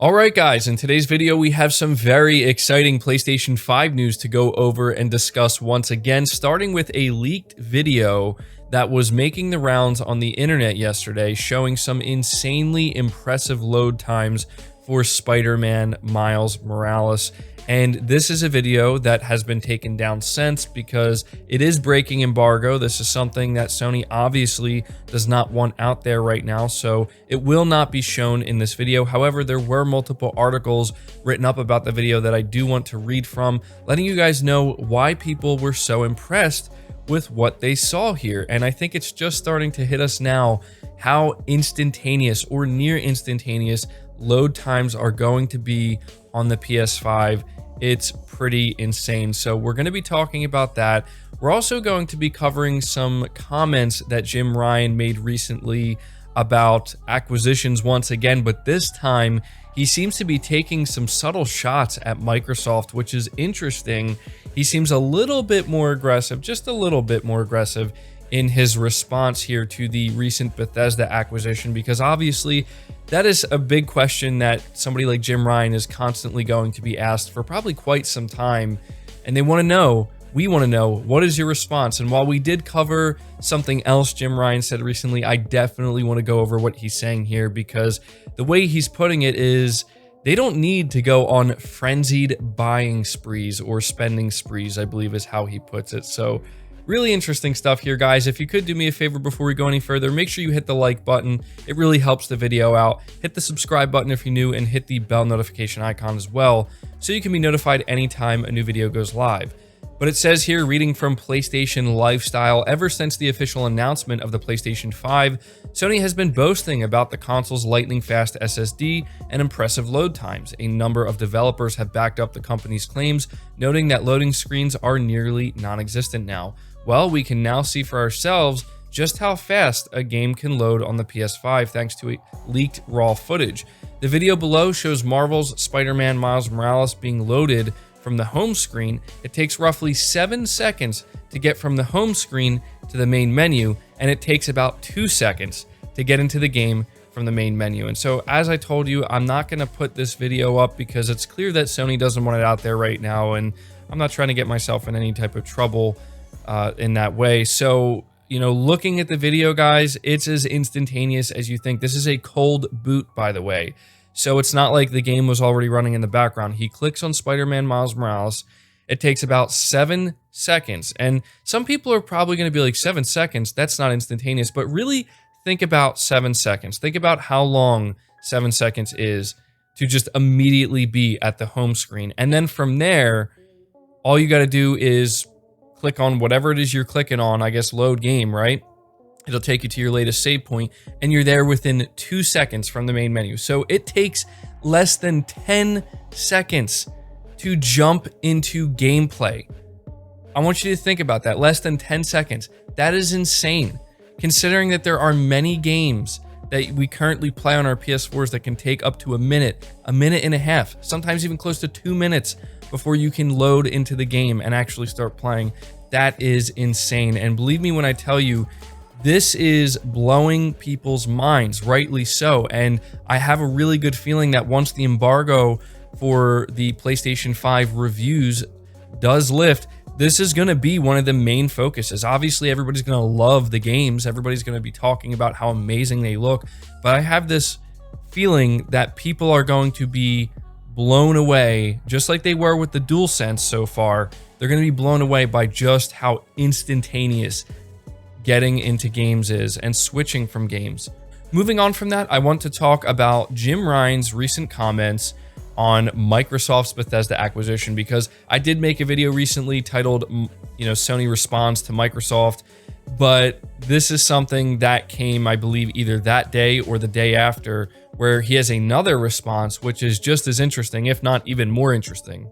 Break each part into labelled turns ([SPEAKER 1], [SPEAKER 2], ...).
[SPEAKER 1] Alright guys, in today's video we have some very exciting PlayStation 5 news to go over and discuss once again, starting with a leaked video that was making the rounds on the internet yesterday, showing some insanely impressive load times for Spider-Man Miles Morales. And this is a video that has been taken down since because it is breaking embargo. This is something that Sony obviously does not want out there right now, so it will not be shown in this video. However, there were multiple articles written up about the video that I do want to read from, letting you guys know why people were so impressed with what they saw here. And I think it's just starting to hit us now how instantaneous or near instantaneous load times are going to be on the PS5. It's pretty insane. So we're going to be talking about that. We're also going to be covering some comments that Jim Ryan made recently about acquisitions once again, but this time he seems to be taking some subtle shots at Microsoft, which is interesting. He seems a little bit more aggressive, just a little bit more aggressive in his response here to the recent Bethesda acquisition, because obviously that is a big question that somebody like Jim Ryan is constantly going to be asked for probably quite some time. And they want to know, we want to know, what is your response? And while we did cover something else Jim Ryan said recently, I definitely want to go over what he's saying here, because the way he's putting it is they don't need to go on frenzied buying sprees or spending sprees, I believe is how he puts it. So really interesting stuff here, guys. If you could do me a favor before we go any further, make sure you hit the like button. It really helps the video out. Hit the subscribe button if you're new, and hit the bell notification icon as well, so you can be notified anytime a new video goes live. But it says here, reading from PlayStation Lifestyle, ever since the official announcement of the PlayStation 5, Sony has been boasting about the console's lightning-fast SSD and impressive load times. A number of developers have backed up the company's claims, noting that loading screens are nearly non-existent now. Well, we can now see for ourselves just how fast a game can load on the PS5 thanks to leaked raw footage. The video below shows Marvel's Spider-Man Miles Morales being loaded from the home screen. It takes roughly 7 seconds to get from the home screen to the main menu, and it takes about 2 seconds to get into the game from the main menu. And so, as I told you, I'm not going to put this video up because it's clear that Sony doesn't want it out there right now, and I'm not trying to get myself in any type of trouble in that way. So, you know, looking at the video, guys, it's as instantaneous as you think. This is a cold boot, by the way. So it's not like the game was already running in the background. He clicks on Spider-Man Miles Morales. It takes about 7 seconds. And some people are probably going to be like, 7 seconds? That's not instantaneous. But really think about 7 seconds. Think about how long 7 seconds is to just immediately be at the home screen. And then from there, all you got to do is click on whatever it is you're clicking on, I guess load game, right? It'll take you to your latest save point, and you're there within 2 seconds from the main menu. So it takes less than 10 seconds to jump into gameplay. I want you to think about that. Less than 10 seconds. That is insane, considering that there are many games that we currently play on our PS4s that can take up to a minute and a half, sometimes even close to 2 minutes before you can load into the game and actually start playing. That is insane. And believe me when I tell you, this is blowing people's minds, rightly so. And I have a really good feeling that once the embargo for the PlayStation 5 reviews does lift, this is going to be one of the main focuses. Obviously, everybody's going to love the games. Everybody's going to be talking about how amazing they look. But I have this feeling that people are going to be blown away, just like they were with the DualSense so far. They're going to be blown away by just how instantaneous getting into games is and switching from games. Moving on from that, I want to talk about Jim Ryan's recent comments on Microsoft's Bethesda acquisition, because I did make a video recently titled, Sony responds to Microsoft, but this is something that came, I believe, either that day or the day after, where he has another response, which is just as interesting, if not even more interesting.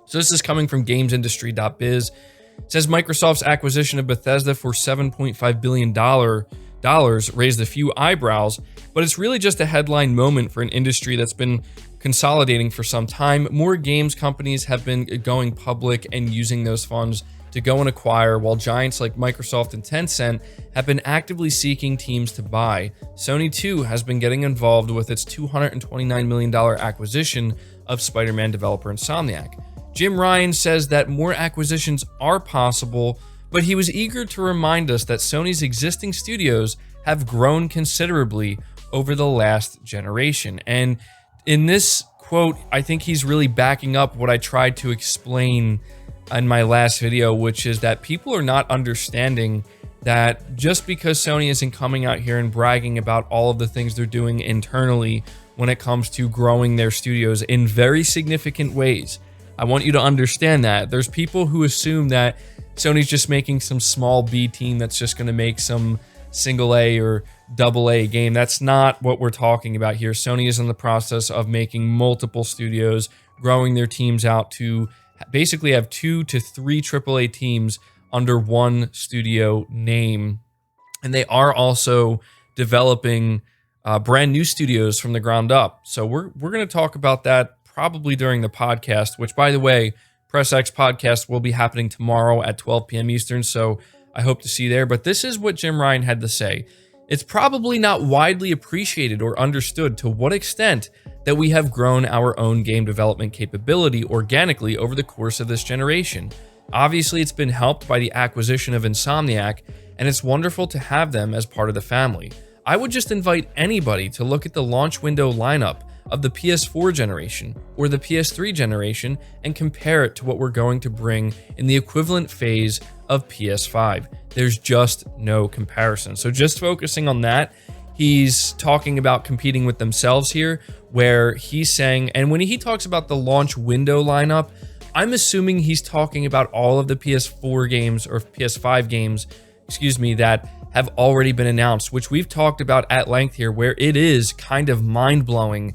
[SPEAKER 1] So this is coming from gamesindustry.biz. It says Microsoft's acquisition of Bethesda for $7.5 billion raised a few eyebrows, but it's really just a headline moment for an industry that's been consolidating for some time. More games companies have been going public and using those funds to go and acquire, while giants like Microsoft and Tencent have been actively seeking teams to buy. Sony too has been getting involved with its $229 million acquisition of Spider-Man developer Insomniac. Jim Ryan says that more acquisitions are possible, but he was eager to remind us that Sony's existing studios have grown considerably over the last generation. And in this quote, I think he's really backing up what I tried to explain in my last video, which is that people are not understanding that just because Sony isn't coming out here and bragging about all of the things they're doing internally when it comes to growing their studios in very significant ways. I want you to understand that. There's people who assume that Sony's just making some small B team that's just going to make some single A or double A game. That's not what we're talking about here. Sony is in the process of making multiple studios, growing their teams out to basically have 2 to 3 AAA teams under one studio name. And they are also developing brand new studios from the ground up. So we're going to talk about that probably during the podcast, which, by the way, Press X podcast will be happening tomorrow at 12 p.m. Eastern, so I hope to see you there. But this is what Jim Ryan had to say. It's probably not widely appreciated or understood to what extent that we have grown our own game development capability organically over the course of this generation. Obviously, it's been helped by the acquisition of Insomniac, and it's wonderful to have them as part of the family. I would just invite anybody to look at the launch window lineup of the PS4 generation or the PS3 generation and compare it to what we're going to bring in the equivalent phase of PS5. There's just no comparison. So just focusing on that, he's talking about competing with themselves here, where he's saying, and when he talks about the launch window lineup, I'm assuming he's talking about all of the PS4 games or PS5 games, that have already been announced, which we've talked about at length here, where it is kind of mind-blowing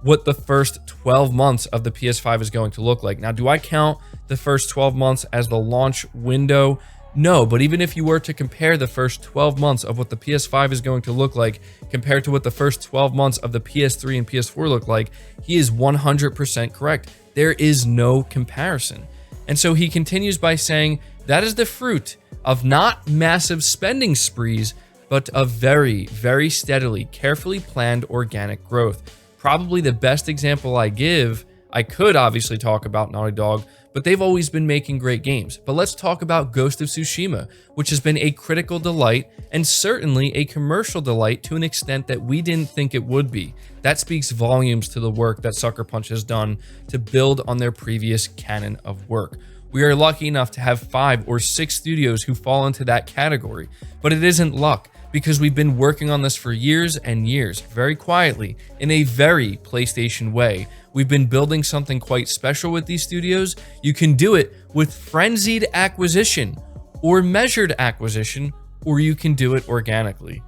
[SPEAKER 1] what the first 12 months of the PS5 is going to look like. Now, do I count the first 12 months as the launch window? No, but even if you were to compare the first 12 months of what the PS5 is going to look like compared to what the first 12 months of the PS3 and PS4 look like, he is 100% correct. There is no comparison. And so he continues by saying that is the fruit of not massive spending sprees, but of very, very steadily, carefully planned organic growth. Probably the best example I could obviously talk about Naughty Dog, but they've always been making great games. But let's talk about Ghost of Tsushima, which has been a critical delight and certainly a commercial delight to an extent that we didn't think it would be. That speaks volumes to the work that Sucker Punch has done to build on their previous canon of work. We are lucky enough to have 5 or 6 studios who fall into that category, but it isn't luck, because we've been working on this for years and years, very quietly, in a very PlayStation way. We've been building something quite special with these studios. You can do it with frenzied acquisition or measured acquisition, or you can do it organically.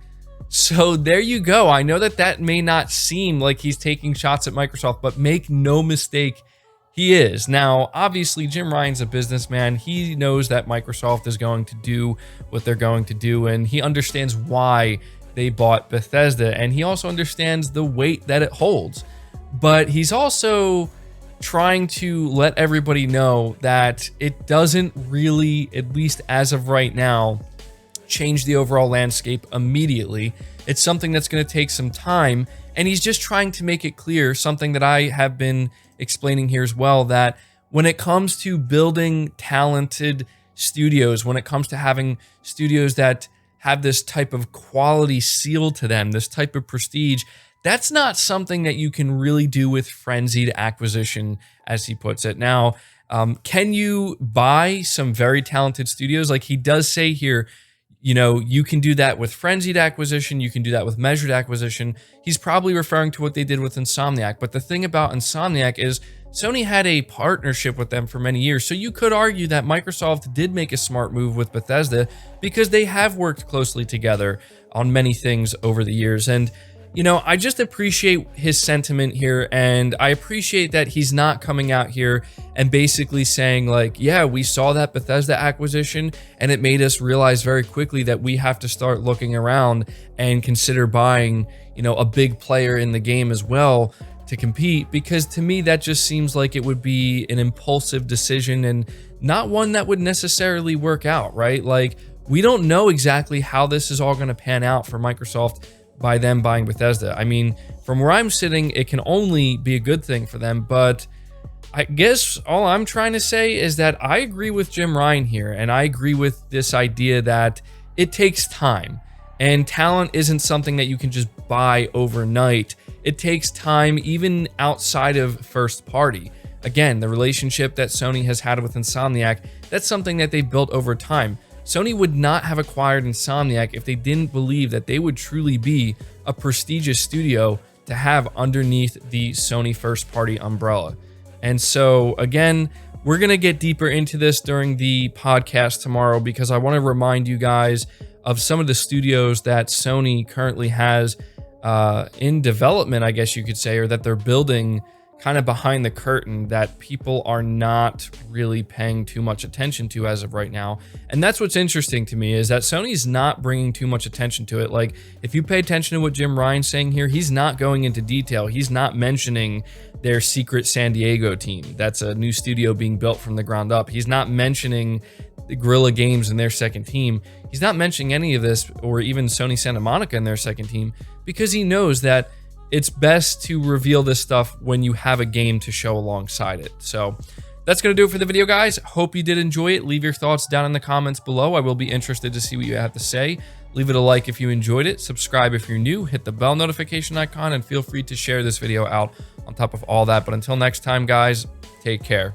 [SPEAKER 1] So there you go. I know that may not seem like he's taking shots at Microsoft, but make no mistake, he is. Now, obviously, Jim Ryan's a businessman. He knows that Microsoft is going to do what they're going to do, and he understands why they bought Bethesda, and he also understands the weight that it holds. But he's also trying to let everybody know that it doesn't really, at least as of right now, change the overall landscape immediately. It's something that's going to take some time, and he's just trying to make it clear, something that I have been explaining here as well, that when it comes to building talented studios, when it comes to having studios that have this type of quality seal to them, this type of prestige, that's not something that you can really do with frenzied acquisition, as he puts it. Now, can you buy some very talented studios? Like he does say here, you can do that with frenzied acquisition. You can do that with measured acquisition. He's probably referring to what they did with Insomniac. But the thing about Insomniac is Sony had a partnership with them for many years. So you could argue that Microsoft did make a smart move with Bethesda because they have worked closely together on many things over the years. And I just appreciate his sentiment here, and I appreciate that he's not coming out here and basically saying like, yeah, we saw that Bethesda acquisition and it made us realize very quickly that we have to start looking around and consider buying, a big player in the game as well to compete, because to me that just seems like it would be an impulsive decision and not one that would necessarily work out, right? Like, we don't know exactly how this is all going to pan out for Microsoft by them buying Bethesda. I mean, from where I'm sitting, it can only be a good thing for them, but I guess all I'm trying to say is that I agree with Jim Ryan here, and I agree with this idea that it takes time, and talent isn't something that you can just buy overnight. It takes time even outside of first party. Again, the relationship that Sony has had with Insomniac, that's something that they've built over time. Sony would not have acquired Insomniac if they didn't believe that they would truly be a prestigious studio to have underneath the Sony first party umbrella. And so, again, we're going to get deeper into this during the podcast tomorrow, because I want to remind you guys of some of the studios that Sony currently has in development, I guess you could say, or that they're building kind of behind the curtain that people are not really paying too much attention to as of right now. And that's what's interesting to me, is that Sony's not bringing too much attention to it. Like, if you pay attention to what Jim Ryan's saying here, he's not going into detail. He's not mentioning their secret San Diego team. That's a new studio being built from the ground up. He's not mentioning the Guerrilla Games and their second team. He's not mentioning any of this, or even Sony Santa Monica and their second team, because he knows that it's best to reveal this stuff when you have a game to show alongside it. So that's going to do it for the video, guys. Hope you did enjoy it. Leave your thoughts down in the comments below. I will be interested to see what you have to say. Leave it a like if you enjoyed it. Subscribe if you're new. Hit the bell notification icon, and feel free to share this video out on top of all that. But until next time, guys, take care.